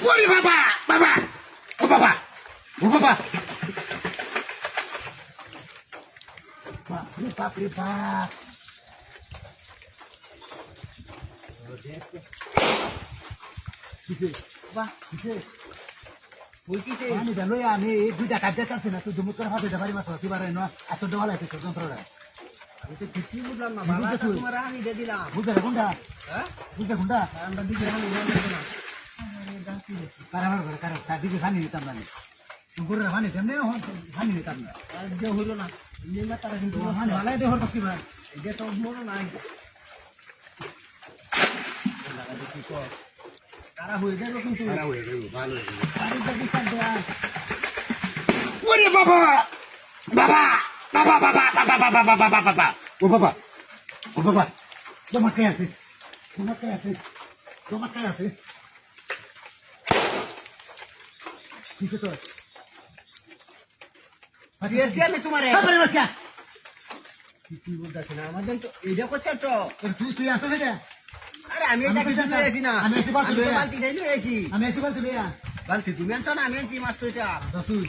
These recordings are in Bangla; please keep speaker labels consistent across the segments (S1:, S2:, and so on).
S1: ওরে বাবা বাবা ও বাবা ও বাবা বাপরে বাপরে বাপ আমি এই দুইটা কাজে চাচ্ছি না তুই দুমুত করে হাতে দেবারি মাছ কি পারে না এত ডোয়া লাগছে তোর যন্ত্রটা
S2: আমি তো কিছুই বুঝলাম না বাবা তোমার হানি দিয়ে দিলাম
S1: বুঝতে রে কোনটা
S2: হ্যাঁ
S1: বুঝতে কোনটা
S2: আমরা দিকে হানি দিয়ে না
S1: কারাবার করে কারা দিকে হানি নিতাম না গরুরা হানি তেমনি হানি নিতাম না
S2: যে হইলো না নিমা তারা কিন্তু
S1: হানি ভালাই দেহর কি ভাই
S2: এটা তো মনে নাই তারা হয়ে যাবে কিন্তু
S1: খারাপ হয়ে গেল ভালো হয়ে গেল
S2: বাড়িতে বিচার দেয়া
S1: ওরে বাবা বাবা বাবা বাবা বাবা বাবা বাবা বাবা বাবা ও বাবা তোমার কে আছে কিসে তোর
S2: দিয়েছি আমি তোমারে
S1: বাবা বাচ্চা
S2: কিছুই বলতেছি না আমাদের তো এইটা করছে তো
S1: তুই আসো সেটা
S2: আরে আমি এটা কিছু নিয়েছি না
S1: আমি একটু বালতি লইয়া।
S2: বালতি নিয়েছি
S1: আমি একটু বলতে লইয়া
S2: বালতি তুমি আনছো না আমি আনছি মাছ তো এটা
S1: তুই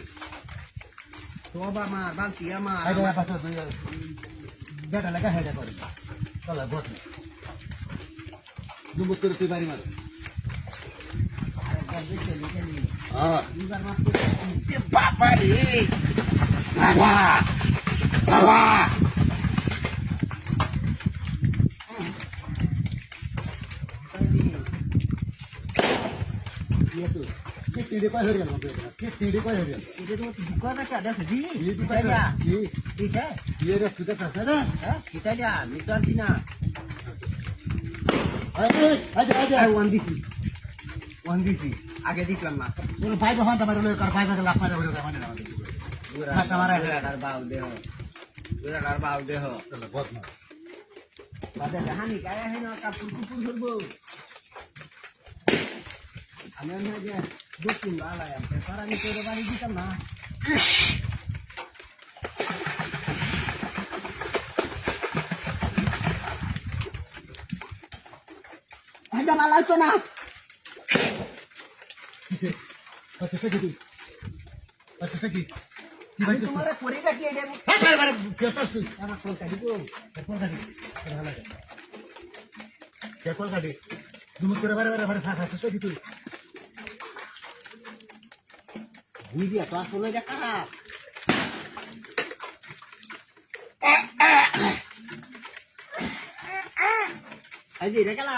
S2: সব আমার বালতি আমার
S1: হাইডা পাছো তুই বেটা লাগা হাইডা করে চলা বস দুমুত করে তুই বাড়ি মার হ্যাঁ বাবা রে বাবা বাবা টিড়ে পাই হয়ে গেল টিড়ে পাই হয়ে গেল
S2: এটা তো দুকান আছে দেখো দি
S1: ये तो
S2: ঠিক আছে
S1: ये रे तुझे कैसे ना
S2: হ্যাঁ ঠিক আছে আমি তো আনছি না
S1: अरे आजा आजा
S2: ওয়ান দিছি আগে দিছিলাম না
S1: बोल भाई बहन तुम्हारे लोग कर भाई का लाख मारे बोलो माने ना भाषा मारा है
S2: আর বাউ দেহ আর বাউ দেহ
S1: चलो बहुत मार
S2: বাদে হানি গায়ে হয় না কাপড় কুপুর ধরবো আমি আমি যে দক্ষিণ আলায় আমি সারা আমি তোর বাড়ি দিতাম না হাজার আলাই তো না
S1: किसे अच्छा से की अच्छा से की
S2: আমি তোমার করে রাখি এটা
S1: बारे बारे कैसा तू
S2: আমার ফোন কাটি গো
S1: केपल गाड़ी केपल गाड़ी तुम तेरे बारे बारे बारे अच्छा से की तू
S2: মিডিয়া তো আসলে যা খারাপ আজ এটা গেলা